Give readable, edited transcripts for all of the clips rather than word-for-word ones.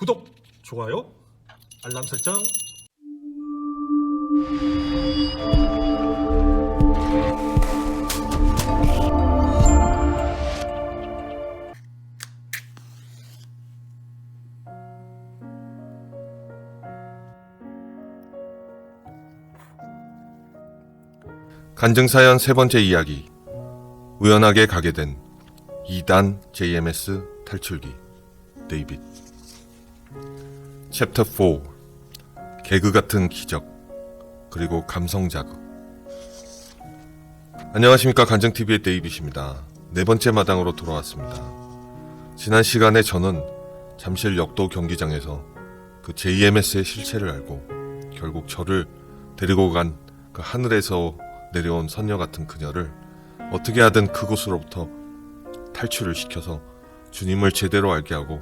구독, 좋아요, 알람 설정. 간증사연 세 번째 이야기. 우연하게 가게 된 2단 JMS 탈출기. 데이빗. 챕터 4. 개그 같은 기적 그리고 감성 자극. 안녕하십니까, 간증TV의 데이빗입니다. 네 번째 마당으로 돌아왔습니다. 지난 시간에 저는 잠실 역도 경기장에서 그 JMS의 실체를 알고 결국 저를 데리고 간 그 하늘에서 내려온 선녀 같은 그녀를 어떻게 하든 그곳으로부터 탈출을 시켜서 주님을 제대로 알게 하고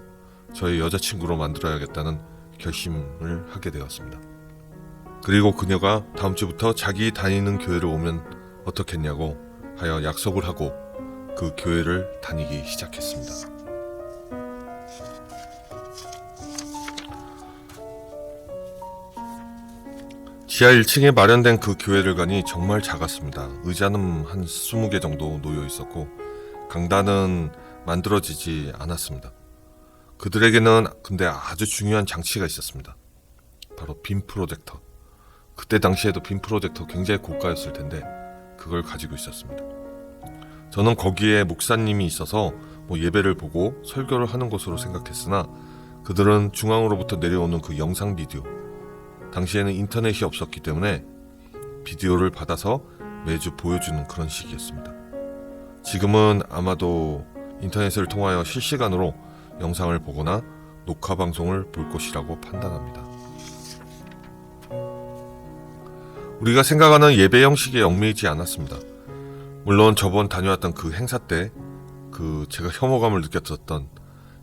저의 여자친구로 만들어야겠다는 결심을 하게 되었습니다. 그리고 그녀가 다음 주부터 자기 다니는 교회를 오면 어떻겠냐고 하여 약속을 하고 그 교회를 다니기 시작했습니다. 지하 1층에 마련된 그 교회를 가니 정말 작았습니다. 의자는 한 20개 정도 놓여 있었고 강단은 만들어지지 않았습니다. 그들에게는 근데 아주 중요한 장치가 있었습니다. 바로 빔 프로젝터. 그때 당시에도 빔 프로젝터 굉장히 고가였을 텐데 그걸 가지고 있었습니다. 저는 거기에 목사님이 있어서 예배를 보고 설교를 하는 것으로 생각했으나 그들은 중앙으로부터 내려오는 그 영상 비디오, 당시에는 인터넷이 없었기 때문에 비디오를 받아서 매주 보여주는 그런 식이었습니다. 지금은 아마도 인터넷을 통하여 실시간으로 영상을 보거나 녹화 방송을 볼 것이라고 판단합니다. 우리가 생각하는 예배 형식에 얽매이지 않았습니다. 물론 저번 다녀왔던 그 행사 때 그 제가 혐오감을 느꼈었던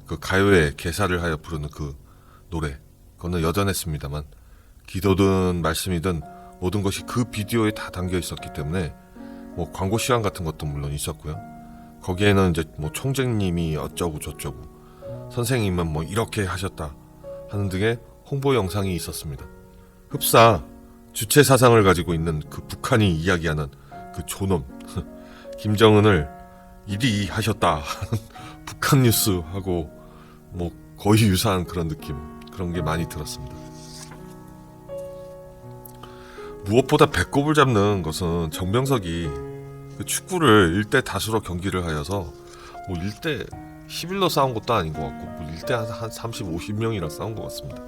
그 가요에 개사를 하여 부르는 그 노래, 그거는 여전했습니다만 기도든 말씀이든 모든 것이 그 비디오에 다 담겨 있었기 때문에 광고 시간 같은 것도 물론 있었고요. 거기에는 이제 총재님이 어쩌고 저쩌고, 선생님은 이렇게 하셨다 하는 등의 홍보 영상이 있었습니다. 흡사 주체 사상을 가지고 있는 그 북한이 이야기하는 그 존엄 김정은을 이리 하셨다 하는 북한 뉴스하고 거의 유사한 그런 느낌, 그런 게 많이 들었습니다. 무엇보다 배꼽을 잡는 것은 정명석이 그 축구를 1대 다수로 경기를 하여서 1대 11로 싸운 것도 아닌 것 같고 1대 한 30, 50명이랑 싸운 것 같습니다.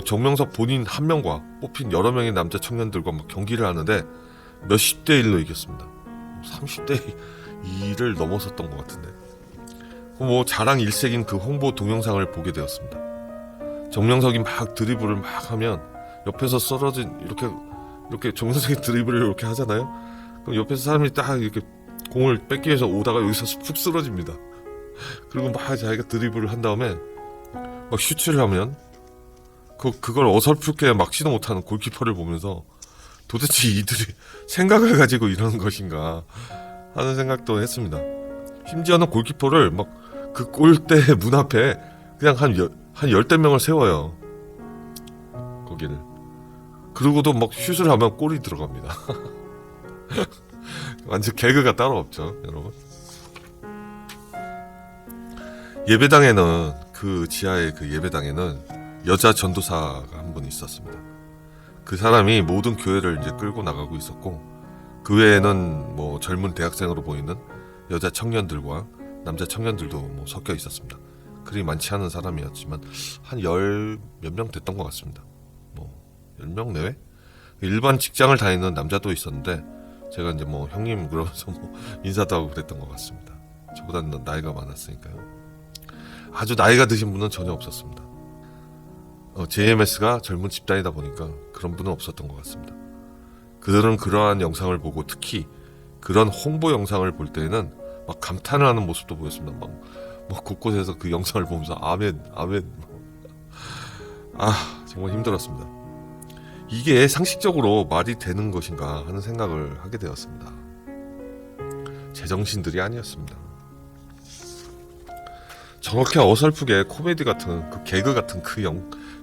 정명석 본인 한 명과 뽑힌 여러 명의 남자 청년들과 경기를 하는데 몇십 대 1로 이겼습니다. 30대 2를 넘어섰던 것 같은데 자랑 일색인 그 홍보 동영상을 보게 되었습니다. 정명석이 막 드리블을 막 하면 옆에서 쓰러진 이렇게 정명석이 드리블을 이렇게 하잖아요. 그럼 옆에서 사람이 딱 이렇게 공을 뺏기 위해서 오다가 여기서 푹 쓰러집니다. 그리고 막 자기가 드리블을 한 다음에 슈트를 하면 그걸 어설프게 막지도 못하는 골키퍼를 보면서 도대체 이들이 생각을 가지고 이러는 것인가 하는 생각도 했습니다. 심지어는 골키퍼를 그 골대 문 앞에 그냥 한 열댓 명을 세워요. 거기를. 그러고도 슛을 하면 골이 들어갑니다. 완전 개그가 따로 없죠, 여러분. 예배당에는, 그 지하의 그 예배당에는 여자 전도사가 한 분 있었습니다. 그 사람이 모든 교회를 이제 끌고 나가고 있었고, 그 외에는 젊은 대학생으로 보이는 여자 청년들과 남자 청년들도 섞여 있었습니다. 그리 많지 않은 사람이었지만 한 몇 명 됐던 것 같습니다. 10명 내외? 일반 직장을 다니는 남자도 있었는데 제가 이제 형님 그러면서 인사도 하고 그랬던 것 같습니다. 저보다는 나이가 많았으니까요. 아주 나이가 드신 분은 전혀 없었습니다. JMS가 젊은 집단이다 보니까 그런 분은 없었던 것 같습니다. 그들은 그러한 영상을 보고 특히 그런 홍보 영상을 볼 때에는 감탄을 하는 모습도 보였습니다. 곳곳에서 그 영상을 보면서 아멘, 아멘. 정말 힘들었습니다. 이게 상식적으로 말이 되는 것인가 하는 생각을 하게 되었습니다. 제정신들이 아니었습니다. 저렇게 어설프게 코미디 같은 그 개그 같은 그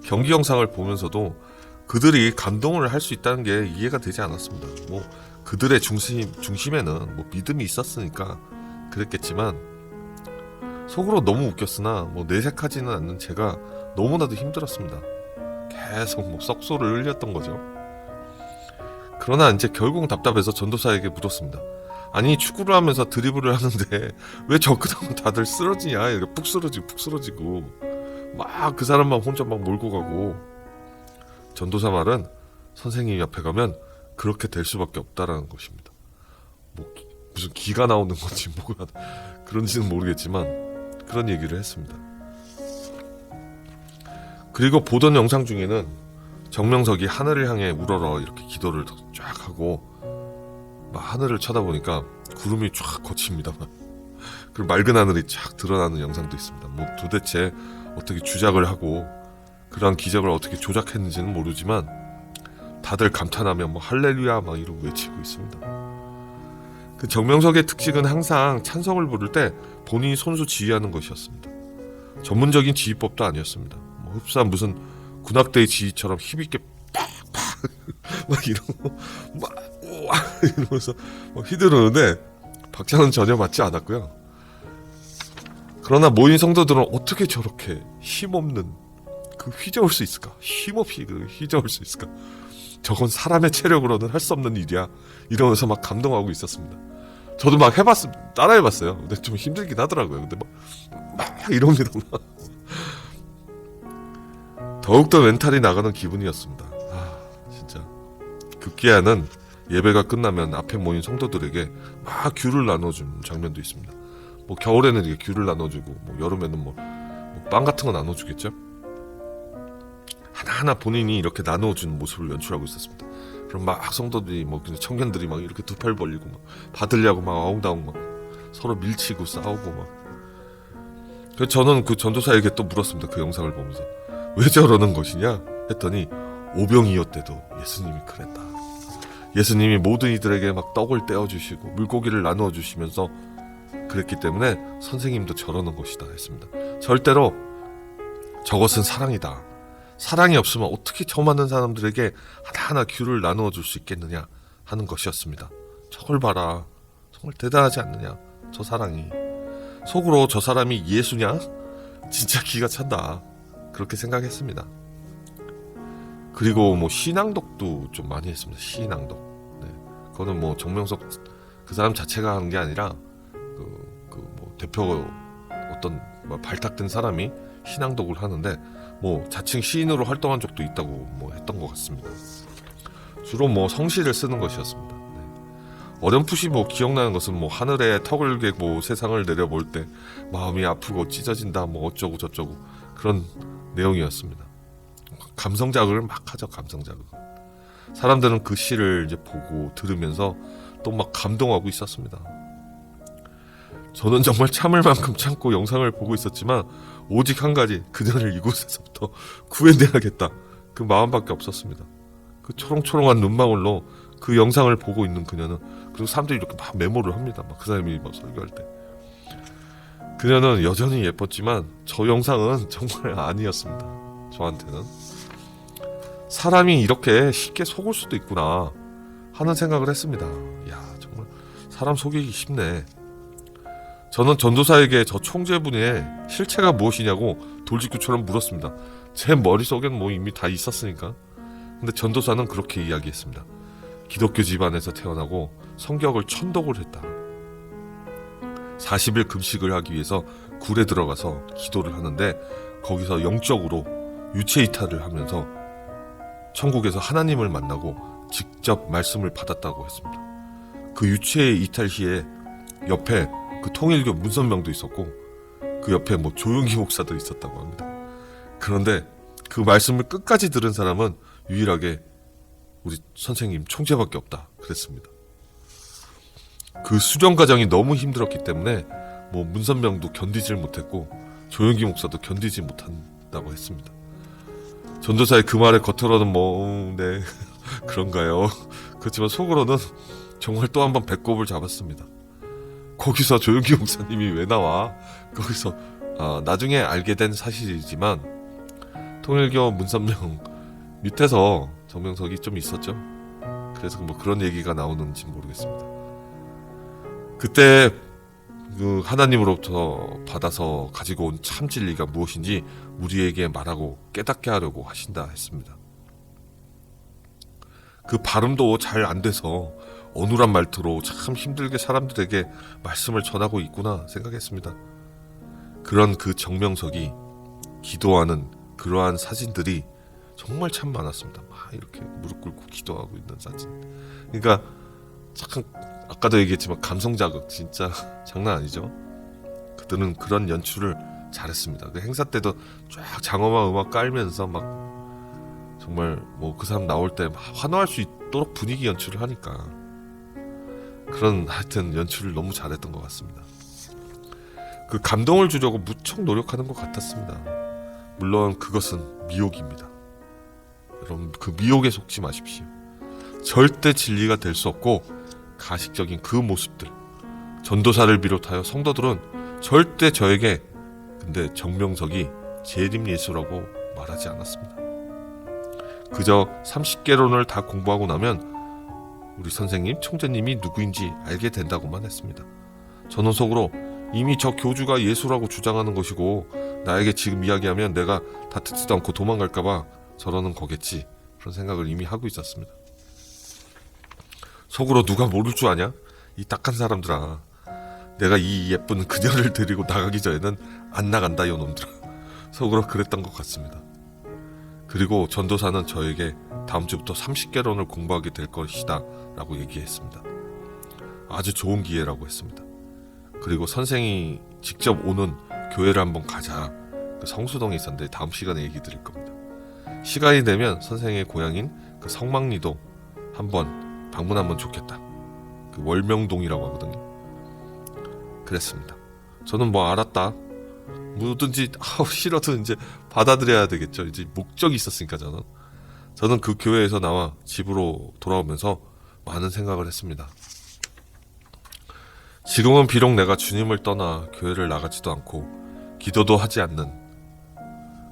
경기 영상을 보면서도 그들이 감동을 할 수 있다는 게 이해가 되지 않았습니다. 뭐 그들의 중심에는 뭐 믿음이 있었으니까 그랬겠지만 속으로 너무 웃겼으나 뭐 내색하지는 않는 제가 너무나도 힘들었습니다. 계속 뭐 썩소를 흘렸던 거죠. 그러나 이제 결국 답답해서 전도사에게 물었습니다. 아니 축구를 하면서 드리블을 하는데 왜 접근하면 다들 쓰러지냐, 이렇게 푹 쓰러지고 막 그 사람만 혼자 막 몰고 가고. 전도사 말은 선생님 옆에 가면 그렇게 될 수밖에 없다라는 것입니다. 뭐 무슨 기가 나오는 건지 뭐가 그런지는 모르겠지만 그런 얘기를 했습니다. 그리고 보던 영상 중에는 정명석이 하늘을 향해 우러러 이렇게 기도를 쫙 하고 막 하늘을 쳐다보니까 구름이 쫙 거칩니다. 그리고 맑은 하늘이 쫙 드러나는 영상도 있습니다. 뭐 도대체 어떻게 주작을 하고 그러한 기적을 어떻게 조작했는지는 모르지만 다들 감탄하며 뭐 할렐루야 막 이러고 외치고 있습니다. 그 정명석의 특징은 항상 찬성을 부를 때 본인이 손수 지휘하는 것이었습니다. 전문적인 지휘법도 아니었습니다. 뭐 흡사한 무슨 군악대의 지휘처럼 힘있게 팍팍 막 이러고 막 우와 이러면서 막 휘두르는데 박자는 전혀 맞지 않았고요. 그러나 모인 성도들은 어떻게 저렇게 힘없는 그 휘저을 수 있을까? 힘없이 그 휘저을 수 있을까? 저건 사람의 체력으로는 할 수 없는 일이야. 이러면서 막 감동하고 있었습니다. 저도 막 따라해봤어요. 근데 좀 힘들긴 하더라고요. 근데 막 이럽니다. 막. 더욱더 멘탈이 나가는 기분이었습니다. 진짜 급기야는 예배가 끝나면 앞에 모인 성도들에게 막 귤을 나눠준 장면도 있습니다. 뭐 겨울에는 이게 귤을 나눠주고 뭐 여름에는 뭐 빵 같은 거 나눠주겠죠. 하나하나 본인이 이렇게 나눠준 모습을 연출하고 있었습니다. 그럼 막 성도들이 뭐 청년들이 막 이렇게 두 팔 벌리고 막 받으려고 막 아웅다웅 막 서로 밀치고 싸우고 막. 그래서 저는 그 전도사에게 또 물었습니다. 그 영상을 보면서 왜 저러는 것이냐 했더니 오병이어 때도 예수님이 그랬다. 예수님이 모든 이들에게 막 떡을 떼어주시고 물고기를 나누어 주시면서 그랬기 때문에 선생님도 저러는 것이다 했습니다. 절대로 저것은 사랑이다. 사랑이 없으면 어떻게 저 많은 사람들에게 하나하나 귤을 나누어 줄 수 있겠느냐 하는 것이었습니다. 저걸 봐라. 정말 대단하지 않느냐. 저 사랑이. 속으로 저 사람이 예수냐? 진짜 기가 찬다. 그렇게 생각했습니다. 그리고 뭐 신앙독도 좀 많이 했습니다. 신앙독. 네. 그거는 뭐 정명석 그 사람 자체가 한 게 아니라 뭐 대표 어떤 뭐 발탁된 사람이 신앙독을 하는데 뭐 자칭 시인으로 활동한 적도 있다고 뭐 했던 것 같습니다. 주로 뭐 성시를 쓰는 것이었습니다. 네. 어렴풋이 뭐 기억나는 것은 뭐 하늘에 턱을 개고 세상을 내려볼 때 마음이 아프고 찢어진다 뭐 어쩌고 저쩌고 그런 내용이었습니다. 감성 자극을 막 하죠. 감성 자극. 사람들은 그 시를 이제 보고 들으면서 또 막 감동하고 있었습니다. 저는 정말 참을 만큼 참고 영상을 보고 있었지만 오직 한 가지, 그녀를 이곳에서부터 구해내야겠다. 그 마음밖에 없었습니다. 그 초롱초롱한 눈망울로 그 영상을 보고 있는 그녀는, 그리고 사람들이 이렇게 막 메모를 합니다. 막 그 사람이 막 설교할 때. 그녀는 여전히 예뻤지만 저 영상은 정말 아니었습니다. 저한테는. 사람이 이렇게 쉽게 속을 수도 있구나 하는 생각을 했습니다. 야, 정말 사람 속이기 쉽네. 저는 전도사에게 저 총재분의 실체가 무엇이냐고 돌직구처럼 물었습니다. 제 머릿속엔 뭐 이미 다 있었으니까. 근데 전도사는 그렇게 이야기했습니다. 기독교 집안에서 태어나고 성격을 천독을 했다. 40일 금식을 하기 위해서 굴에 들어가서 기도를 하는데 거기서 영적으로 유체 이탈을 하면서 천국에서 하나님을 만나고 직접 말씀을 받았다고 했습니다. 그 유체 이탈 시에 옆에 그 통일교 문선명도 있었고 그 옆에 뭐 조용기 목사도 있었다고 합니다. 그런데 그 말씀을 끝까지 들은 사람은 유일하게 우리 선생님 총재밖에 없다 그랬습니다. 그 수련 과정이 너무 힘들었기 때문에 뭐 문선명도 견디질 못했고 조용기 목사도 견디지 못한다고 했습니다. 전도사의 그 말에 겉으로는 네 그런가요? 그렇지만 속으로는 정말 또 한 번 배꼽을 잡았습니다. 거기서 조용기 목사님이 왜 나와? 거기서 나중에 알게 된 사실이지만 통일교 문선명 밑에서 정명석이 좀 있었죠. 그래서 뭐 그런 얘기가 나오는지 모르겠습니다. 그때 그 하나님으로부터 받아서 가지고 온 참 진리가 무엇인지 우리에게 말하고 깨닫게 하려고 하신다 했습니다. 그 발음도 잘 안 돼서 어눌한 말투로 참 힘들게 사람들에게 말씀을 전하고 있구나 생각했습니다. 그런 그 정명석이 기도하는 그러한 사진들이 정말 참 많았습니다. 막 이렇게 무릎 꿇고 기도하고 있는 사진. 그러니까 참 아까도 얘기했지만 감성 자극 진짜 장난 아니죠. 그들은 그런 연출을 잘했습니다. 그 행사 때도 쫙 장엄한 음악 깔면서 막 정말 뭐 그 사람 나올 때 환호할 수 있도록 분위기 연출을 하니까 그런 하여튼 연출을 너무 잘했던 것 같습니다. 그 감동을 주려고 무척 노력하는 것 같았습니다. 물론 그것은 미혹입니다. 여러분 그 미혹에 속지 마십시오. 절대 진리가 될 수 없고 가식적인 그 모습들, 전도사를 비롯하여 성도들은 절대 저에게 근데 정명석이 재림 예수라고 말하지 않았습니다. 그저 30개론을 다 공부하고 나면 우리 선생님, 총재님이 누구인지 알게 된다고만 했습니다. 저는 속으로 이미 저 교주가 예수라고 주장하는 것이고 나에게 지금 이야기하면 내가 다 듣지도 않고 도망갈까봐 저러는 거겠지, 그런 생각을 이미 하고 있었습니다. 속으로 누가 모를 줄 아냐? 이 딱한 사람들아, 내가 이 예쁜 그녀를 데리고 나가기 전에는 안 나간다 요 놈들아. 속으로 그랬던 것 같습니다. 그리고 전도사는 저에게 다음 주부터 30개론을 공부하게 될 것이다 라고 얘기했습니다. 아주 좋은 기회라고 했습니다. 그리고 선생이 직접 오는 교회를 한번 가자. 그 성수동에 있었는데 다음 시간에 얘기 드릴 겁니다. 시간이 되면 선생의 고향인 그 성막리도 한번 방문하면 좋겠다. 그 월명동이라고 하거든요. 그랬습니다. 저는 뭐 알았다. 뭐든지 싫어도 이제 받아들여야 되겠죠. 이제 목적이 있었으니까 저는 그 교회에서 나와 집으로 돌아오면서 많은 생각을 했습니다. 지금은 비록 내가 주님을 떠나 교회를 나가지도 않고 기도도 하지 않는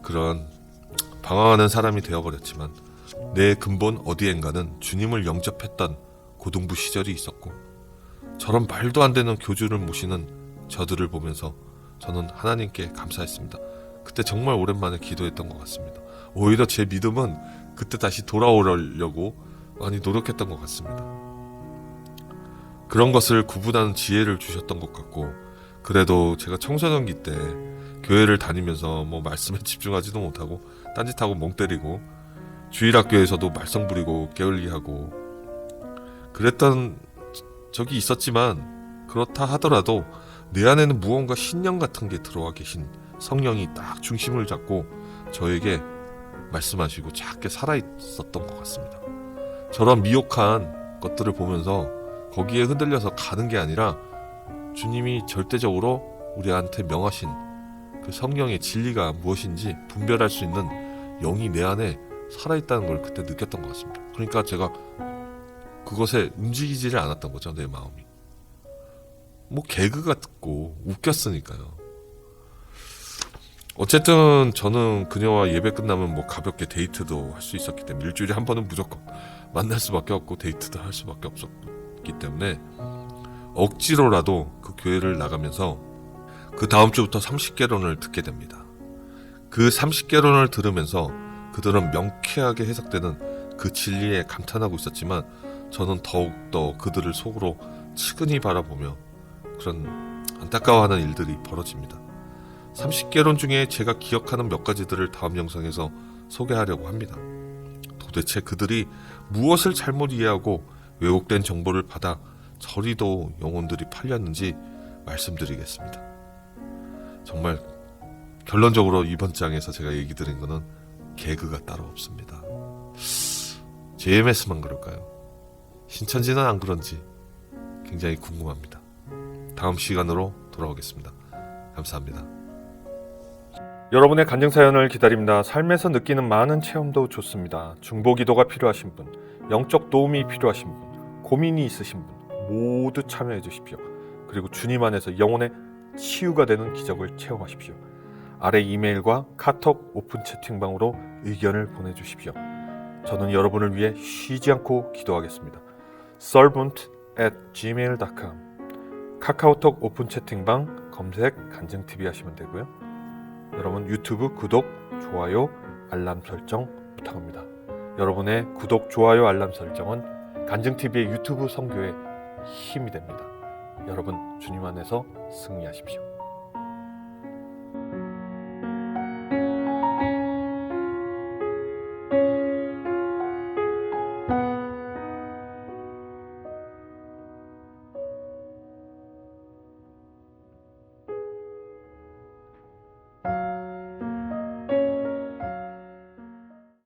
그런 방황하는 사람이 되어버렸지만 내 근본 어디엔가는 주님을 영접했던 고등부 시절이 있었고 저런 말도 안 되는 교주를 모시는 저들을 보면서 저는 하나님께 감사했습니다. 그때 정말 오랜만에 기도했던 것 같습니다. 오히려 제 믿음은 그때 다시 돌아오려고 많이 노력했던 것 같습니다. 그런 것을 구분하는 지혜를 주셨던 것 같고, 그래도 제가 청소년기 때 교회를 다니면서 뭐 말씀에 집중하지도 못하고 딴짓하고 멍 때리고 주일학교에서도 말썽 부리고 게을리하고 그랬던 적이 있었지만, 그렇다 하더라도 내 안에는 무언가 신령 같은 게 들어와 계신 성령이 딱 중심을 잡고 저에게 말씀하시고 작게 살아있었던 것 같습니다. 저런 미혹한 것들을 보면서 거기에 흔들려서 가는 게 아니라 주님이 절대적으로 우리한테 명하신 그 성령의 진리가 무엇인지 분별할 수 있는 영이 내 안에 살아있다는 걸 그때 느꼈던 것 같습니다. 그러니까 제가 그것에 움직이지를 않았던 거죠. 내 마음이 뭐 개그 같고 웃겼으니까요. 어쨌든 저는 그녀와 예배 끝나면 뭐 가볍게 데이트도 할 수 있었기 때문에 일주일에 한 번은 무조건 만날 수밖에 없고 데이트도 할 수밖에 없었기 때문에 억지로라도 그 교회를 나가면서 그 다음 주부터 30개론을 듣게 됩니다. 그 30개론을 들으면서 그들은 명쾌하게 해석되는 그 진리에 감탄하고 있었지만 저는 더욱더 그들을 속으로 측은히 바라보며 그런 안타까워하는 일들이 벌어집니다. 30개론 중에 제가 기억하는 몇 가지들을 다음 영상에서 소개하려고 합니다. 도대체 그들이 무엇을 잘못 이해하고 왜곡된 정보를 받아 저리도 영혼들이 팔렸는지 말씀드리겠습니다. 정말 결론적으로 이번 장에서 제가 얘기 드린 거는 개그가 따로 없습니다. JMS만 그럴까요? 신천지는 안 그런지 굉장히 궁금합니다. 다음 시간으로 돌아오겠습니다. 감사합니다. 여러분의 간증 사연을 기다립니다. 삶에서 느끼는 많은 체험도 좋습니다. 중보기도가 필요하신 분, 영적 도움이 필요하신 분, 고민이 있으신 분 모두 참여해 주십시오. 그리고 주님 안에서 영혼의 치유가 되는 기적을 체험하십시오. 아래 이메일과 카톡 오픈 채팅방으로 의견을 보내주십시오. 저는 여러분을 위해 쉬지 않고 기도하겠습니다. servant@gmail.com 카카오톡 오픈 채팅방 검색 간증TV 하시면 되고요. 여러분 유튜브 구독, 좋아요, 알람 설정 부탁합니다. 여러분의 구독, 좋아요, 알람 설정은 간증TV의 유튜브 선교에 힘이 됩니다. 여러분 주님 안에서 승리하십시오.